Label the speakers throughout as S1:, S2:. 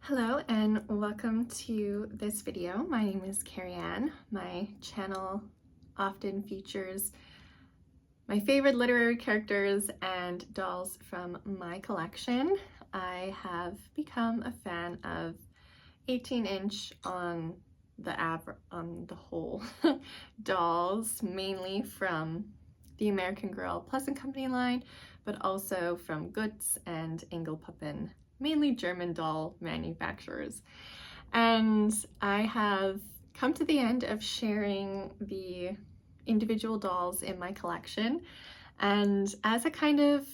S1: Hello and welcome to this video. My name is Carrie Ann. My channel often features my favorite literary characters and dolls from my collection. I have become a fan of 18-inch on the whole dolls, mainly from the American Girl Pleasant Company line, but also from Goods and Engelpuppen, mainly German doll manufacturers. And I have come to the end of sharing the individual dolls in my collection. And as a kind of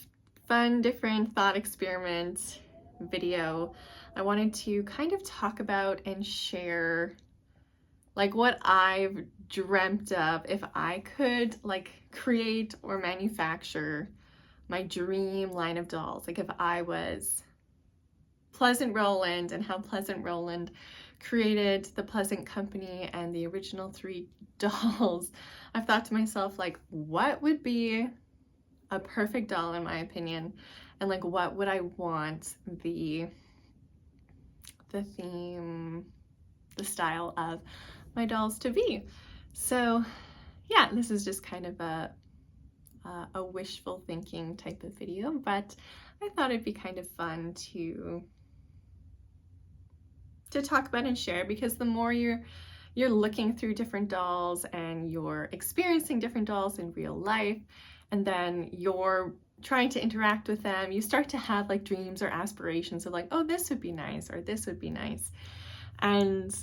S1: fun, different thought experiment video, I wanted to kind of talk about and share like what I've dreamt of if I could like create or manufacture my dream line of dolls. Like if I was Pleasant Rowland and how Pleasant Rowland created the Pleasant Company and the original 3 dolls, I've thought to myself, like, what would be a perfect doll in my opinion? And like, what would I want the theme, the style of my dolls to be? So yeah, this is just kind of a wishful thinking type of video, but I thought it'd be kind of fun to talk about and share, because the more you're looking through different dolls and you're experiencing different dolls in real life, and then you're trying to interact with them, you start to have like dreams or aspirations of like, oh, this would be nice, or this would be nice. And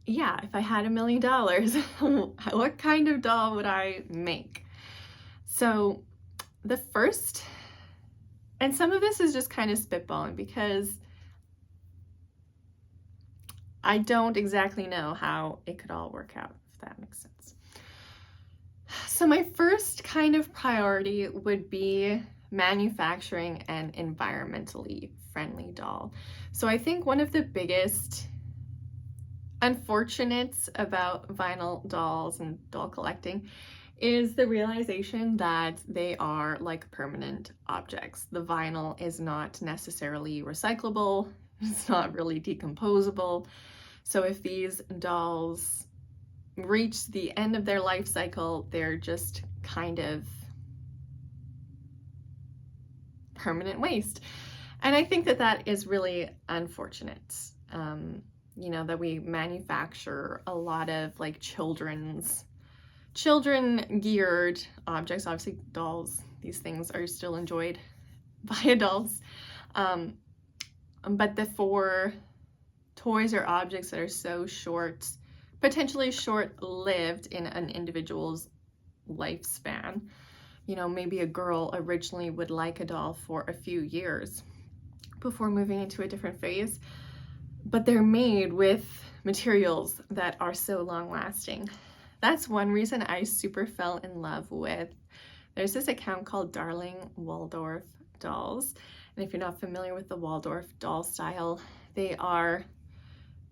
S1: yeah, if I had $1 million, what kind of doll would I make? So the first, and some of this is just kind of spitballing because I don't exactly know how it could all work out, if that makes sense. So my first kind of priority would be manufacturing an environmentally friendly doll. So I think one of the biggest unfortunates about vinyl dolls and doll collecting is the realization that they are like permanent objects. The vinyl is not necessarily recyclable, it's not really decomposable. So if these dolls reach the end of their life cycle, they're just kind of permanent waste. And I think that that is really unfortunate. You know, that we manufacture a lot of like children geared objects. Obviously dolls, these things are still enjoyed by adults. But for toys or objects that are so potentially short-lived in an individual's lifespan. You know, maybe a girl originally would like a doll for a few years before moving into a different phase, but they're made with materials that are so long-lasting. That's one reason I super fell in love with, there's this account called Darling Waldorf Dolls. And if you're not familiar with the Waldorf doll style, they are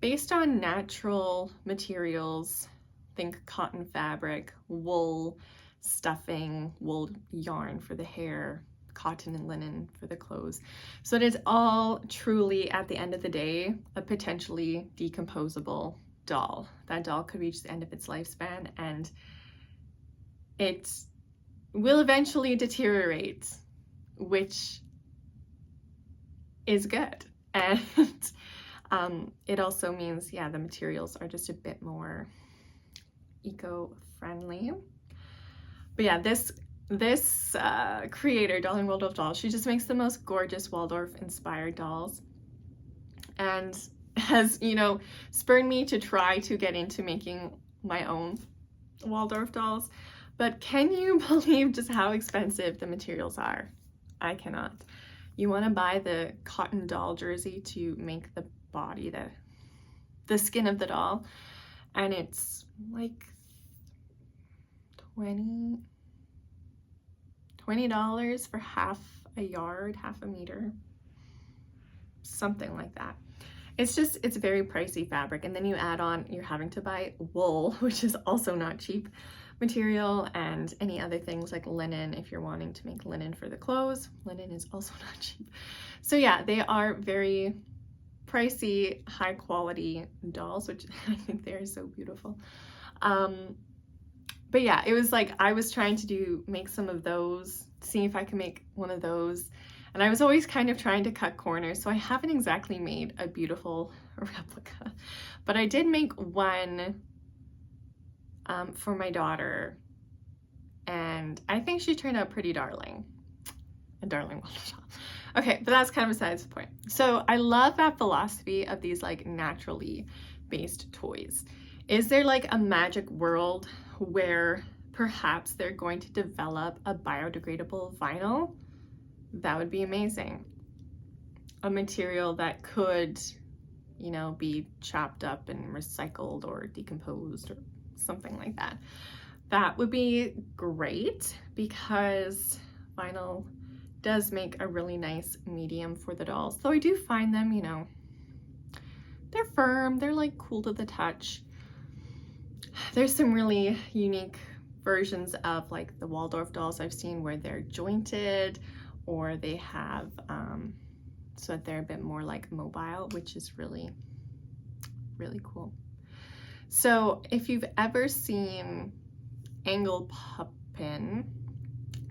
S1: based on natural materials. Think cotton fabric, wool stuffing, wool yarn for the hair, cotton and linen for the clothes. So it is all truly, at the end of the day, a potentially decomposable doll. That doll could reach the end of its lifespan and it will eventually deteriorate, which is good. And it also means, yeah, the materials are just a bit more eco-friendly. But yeah, this creator, Darling Waldorf Dolls, she just makes the most gorgeous Waldorf-inspired dolls, and has, you know, spurred me to try to get into making my own Waldorf dolls. But can you believe just how expensive the materials are? I cannot. You want to buy the cotton doll jersey to make the body, the skin of the doll, and it's like $20 for half a yard, half a meter, something like that. It's very pricey fabric, and then you add on, you're having to buy wool, which is also not cheap material, and any other things like linen. If you're wanting to make linen for the clothes, linen is also not cheap. So yeah, they are very pricey, high quality dolls, which I think they're so beautiful. But yeah, it was like I was trying to make some of those, see if I can make one of those. And I was always kind of trying to cut corners, so I haven't exactly made a beautiful replica. But I did make one for my daughter, and I think she turned out pretty darling. A darling wonderful. Okay, but that's kind of besides the point. So I love that philosophy of these like naturally based toys. Is there like a magic world where perhaps they're going to develop a biodegradable vinyl? That would be amazing. A material that could, you know, be chopped up and recycled or decomposed or something like that. That would be great because vinyl does make a really nice medium for the dolls. Though I do find them, you know, they're firm, they're like cool to the touch. There's some really unique versions of like the Waldorf dolls I've seen where they're jointed, or they have so that they're a bit more like mobile, which is really, really cool. So if you've ever seen Angle Puppin,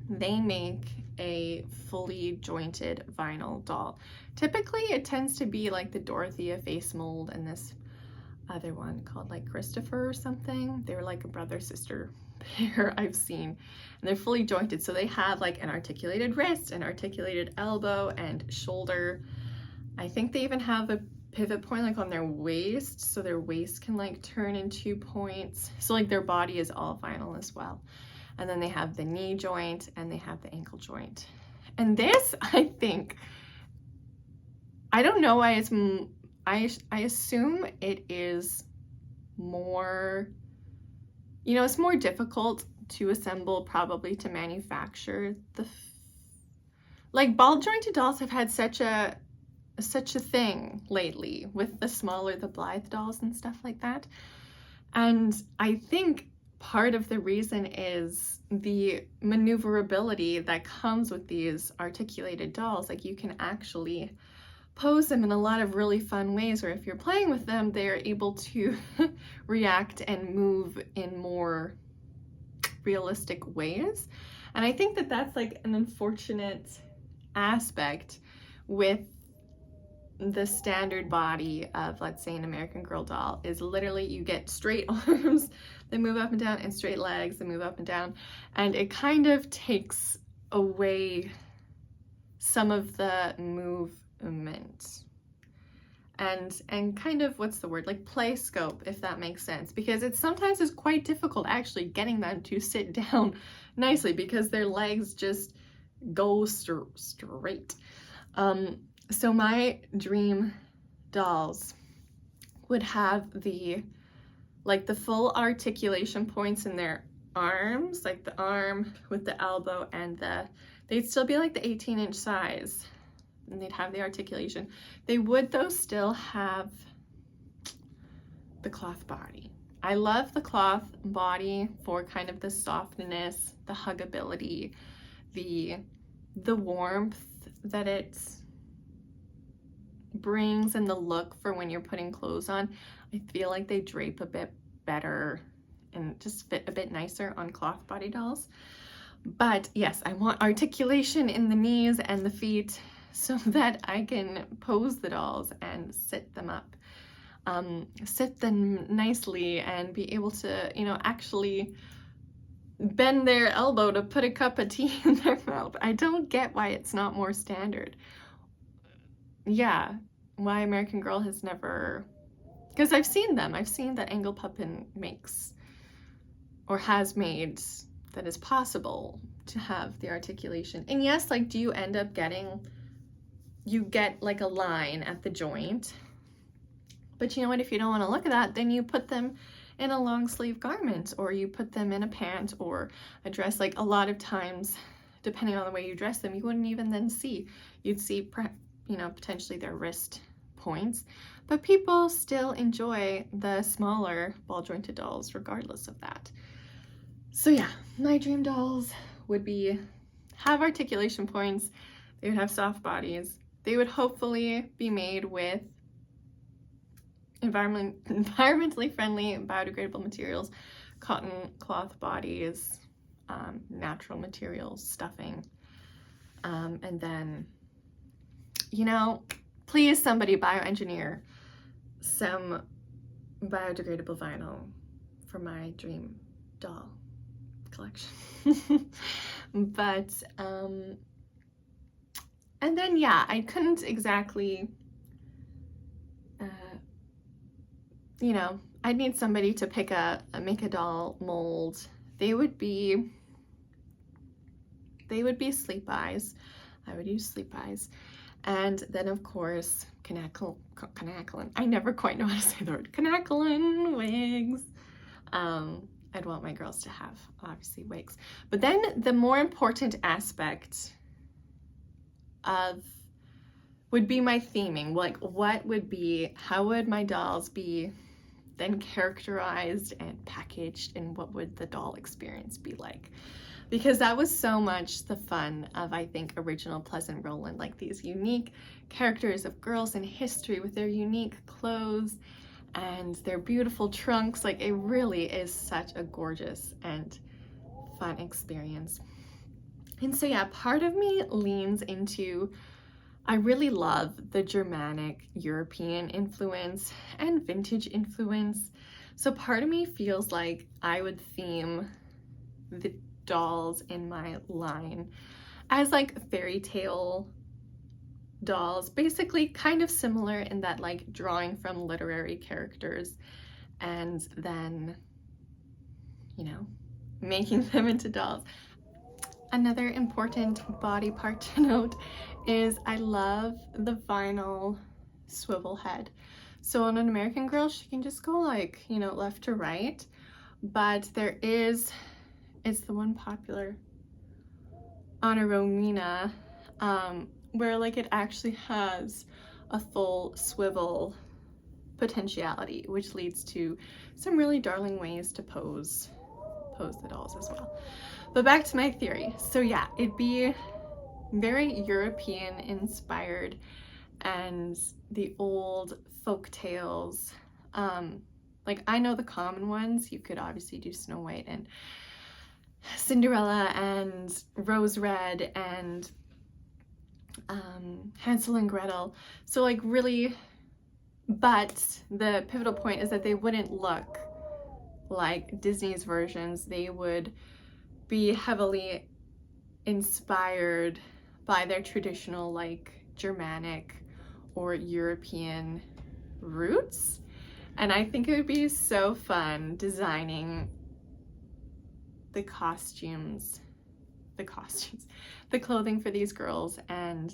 S1: they make a fully jointed vinyl doll. Typically it tends to be like the Dorothea face mold and this other one called like Christopher or something. They're like a brother-sister pair I've seen, and they're fully jointed, so they have like an articulated wrist, an articulated elbow and shoulder. I think they even have a pivot point like on their waist, so their waist can like turn in 2 points, so like their body is all vinyl as well. And then they have the knee joint and they have the ankle joint. And this, I think, I don't know why it's, I assume it is more, you know, it's more difficult to assemble, probably to manufacture. Like ball jointed dolls have had such a thing lately with the smaller, the Blythe dolls and stuff like that. And I think part of the reason is the maneuverability that comes with these articulated dolls. Like you can actually pose them in a lot of really fun ways, or if you're playing with them, they're able to react and move in more realistic ways. And I think that that's like an unfortunate aspect with the standard body of, let's say, an American Girl doll, is literally you get straight arms, they move up and down, and straight legs, they move up and down, and it kind of takes away some of the movement and kind of, what's the word, like play scope, if that makes sense, because it sometimes is quite difficult actually getting them to sit down nicely because their legs just go straight. So my dream dolls would have the full articulation points in their arms, like the arm with the elbow and they'd still be like the 18-inch size, and they'd have the articulation. They would though still have the cloth body. I love the cloth body for kind of the softness, the huggability, the warmth that it's brings, and the look for when you're putting clothes on. I feel like they drape a bit better and just fit a bit nicer on cloth body dolls. But yes, I want articulation in the knees and the feet so that I can pose the dolls and sit them up, sit them nicely, and be able to, you know, actually bend their elbow to put a cup of tea in their mouth. I don't get why it's not more standard. Yeah, why American Girl has never, because I've seen them. I've seen that Angle Puppin makes or has made that is possible to have the articulation. And yes, like, do you end up getting, you get like a line at the joint, but you know what, if you don't want to look at that, then you put them in a long sleeve garment, or you put them in a pant or a dress. Like a lot of times, depending on the way you dress them, you wouldn't even then see. You'd see, you know, potentially their wrist points, but people still enjoy the smaller ball jointed dolls regardless of that. So yeah, my dream dolls would have articulation points, they would have soft bodies, they would hopefully be made with environmentally friendly, biodegradable materials, cotton, cloth bodies, natural materials, stuffing, and then, you know, please somebody bioengineer some biodegradable vinyl for my dream doll collection. But and then yeah, I couldn't exactly you know, I'd need somebody to make a doll mold. They would be sleep eyes. I would use sleep eyes. And then of course, Kanakalin. I never quite know how to say the word. Kanakalin wigs. I'd want my girls to have, obviously, wigs. But then the more important aspect would be my theming. Like, how would my dolls be then characterized and packaged, and what would the doll experience be like? Because that was so much the fun of, I think, original Pleasant Rowland, like these unique characters of girls in history with their unique clothes and their beautiful trunks. Like, it really is such a gorgeous and fun experience. And so yeah, part of me leans into, I really love the Germanic European influence and vintage influence. So part of me feels like I would theme the dolls in my line as like fairy tale dolls, basically kind of similar in that, like, drawing from literary characters and then, you know, making them into dolls. Another important body part to note is I love the vinyl swivel head. So on an American Girl, she can just go, like, you know, left to right, but it's the one popular on a Romina, where, like, it actually has a full swivel potentiality, which leads to some really darling ways to pose the dolls as well. But back to my theory. So yeah, it'd be very European inspired, and the old folk tales. Like, I know the common ones. You could obviously do Snow White and Cinderella and Rose Red and Hansel and Gretel. So, like, really, but the pivotal point is that they wouldn't look like Disney's versions. They would be heavily inspired by their traditional, like, Germanic or European roots. And I think it would be so fun designing the clothing for these girls, and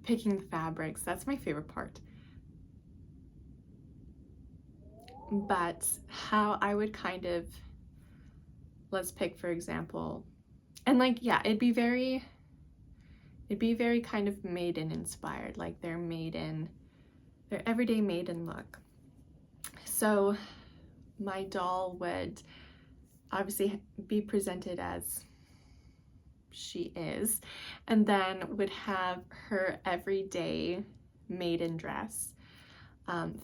S1: picking the fabrics. That's my favorite part. But how I would kind of, let's pick, for example, and, like, yeah, it'd be very kind of maiden inspired, like their everyday maiden look. So my doll would obviously be presented as she is, and then would have her everyday maiden dress.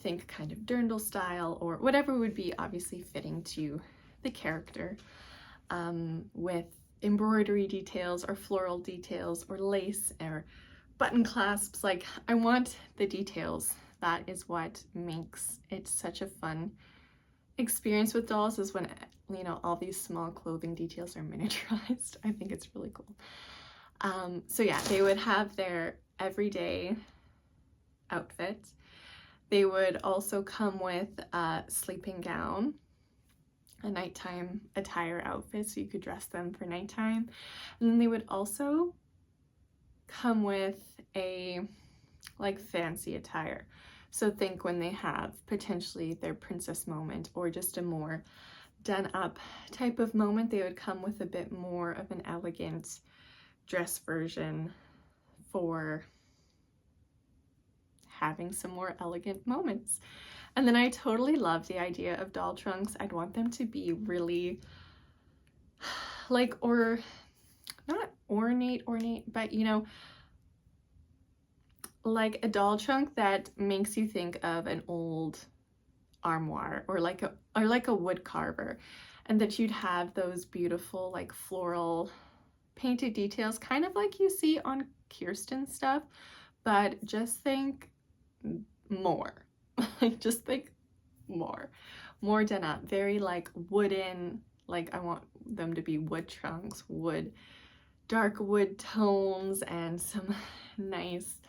S1: Think kind of dirndl style or whatever would be obviously fitting to the character, with embroidery details or floral details or lace or button clasps. Like, I want the details. That is what makes it such a fun experience with dolls, is when, you know, all these small clothing details are miniaturized. I think it's really cool. So yeah, they would have their everyday outfit. They would also come with a sleeping gown, a nighttime attire outfit, so you could dress them for nighttime. And then they would also come with a, like, fancy attire. So think when they have potentially their princess moment or just a more done up type of moment, they would come with a bit more of an elegant dress version for having some more elegant moments. And then I totally love the idea of doll trunks. I'd want them to be really, like, or not ornate, but, you know, like a doll trunk that makes you think of an old armoire or like a wood carver, and that you'd have those beautiful like floral painted details, kind of like you see on Kirsten stuff, but just think more. Like just think more done up, very like wooden. Like I want them to be wood trunks, dark wood tones, and some nice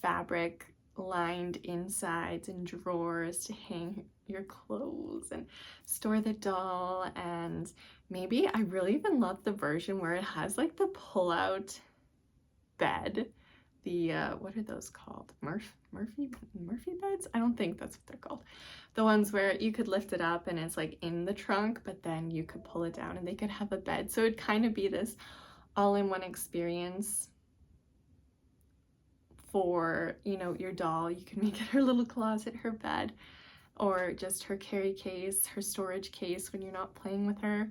S1: fabric lined insides and drawers to hang your clothes and store the doll. And maybe I really even love the version where it has like the pull-out bed, the what are those called? Murphy beds? I don't think that's what they're called. The ones where you could lift it up and it's like in the trunk, but then you could pull it down and they could have a bed. So it'd kind of be this all-in-one experience for, you know, your doll. You can make it her little closet, her bed, or just her carry case, her storage case when you're not playing with her.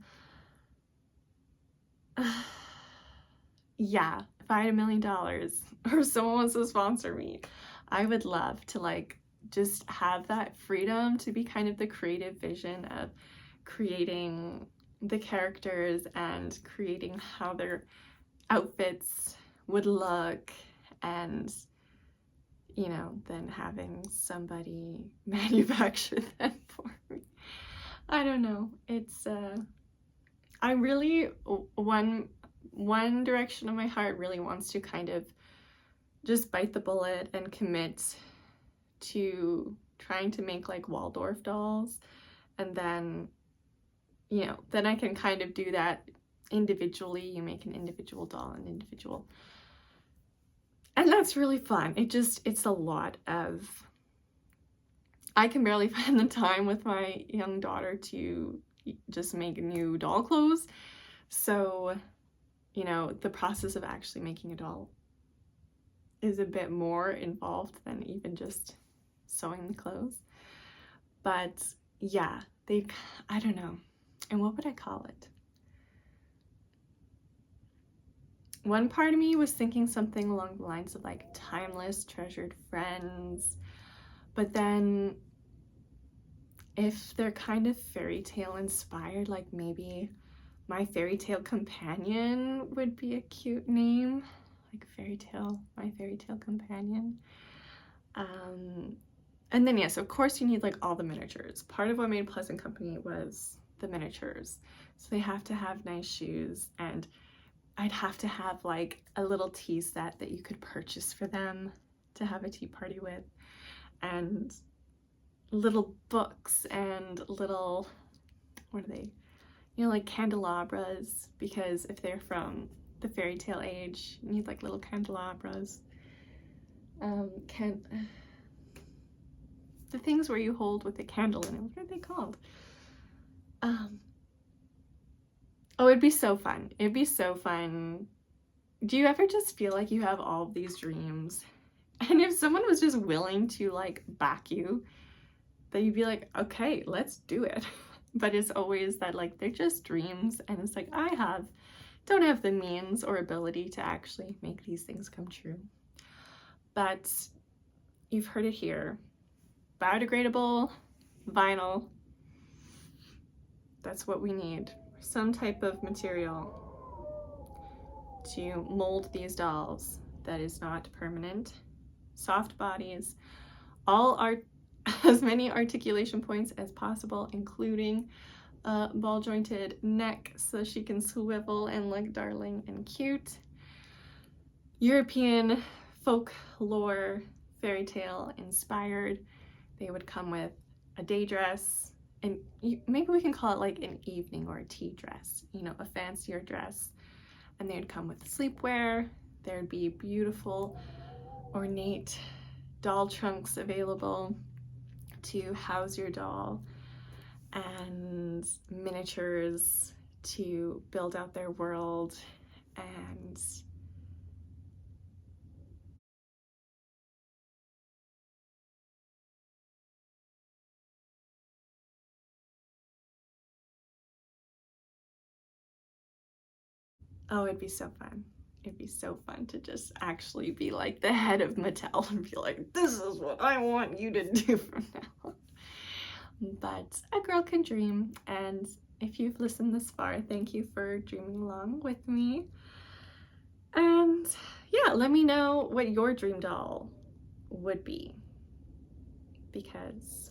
S1: Yeah, if I had $1 million or someone wants to sponsor me, I would love to like just have that freedom to be kind of the creative vision of creating the characters and creating how their outfits would look, and you know, then having somebody manufacture them for me. I don't know. It's I really, one direction of my heart really wants to kind of just bite the bullet and commit to trying to make like Waldorf dolls, and then, you know, then I can kind of do that individually. You make an individual doll, an individual, and that's really fun. It's a lot of, I can barely find the time with my young daughter to just make new doll clothes. So, you know, the process of actually making a doll is a bit more involved than even just sewing the clothes. But yeah, I don't know. And what would I call it? One part of me was thinking something along the lines of like timeless, treasured friends. But then if they're kind of fairy tale inspired, like maybe my fairy tale companion would be a cute name. Like my fairy tale companion. And then yes, of course you need like all the miniatures. Part of what made Pleasant Company was the miniatures. So they have to have nice shoes, and I'd have to have like a little tea set that you could purchase for them to have a tea party with, and little books and little, what are they? You know, like candelabras, because if they're from the fairy tale age, you need like little candelabras. The things where you hold with a candle in it, what are they called? Oh, it'd be so fun. It'd be so fun. Do you ever just feel like you have all of these dreams, and if someone was just willing to like back you, that you'd be like, okay, let's do it. But it's always that like they're just dreams, and it's like don't have the means or ability to actually make these things come true. But you've heard it here. Biodegradable vinyl. That's what we need. Some type of material to mold these dolls that is not permanent. Soft bodies. All as many articulation points as possible, including a ball jointed neck so she can swivel and look darling and cute. European folklore, fairy tale inspired. They would come with a day dress, and maybe we can call it like an evening or a tea dress, you know, a fancier dress. And they would come with sleepwear. There'd be beautiful, ornate doll trunks available to house your doll, and miniatures to build out their world. And oh, it'd be so fun. It'd be so fun to just actually be like the head of Mattel and be like, this is what I want you to do from now on. But a girl can dream, and if you've listened this far, thank you for dreaming along with me. And yeah, let me know what your dream doll would be, because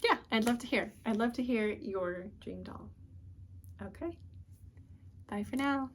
S1: yeah, I'd love to hear. I'd love to hear your dream doll. Okay, bye for now.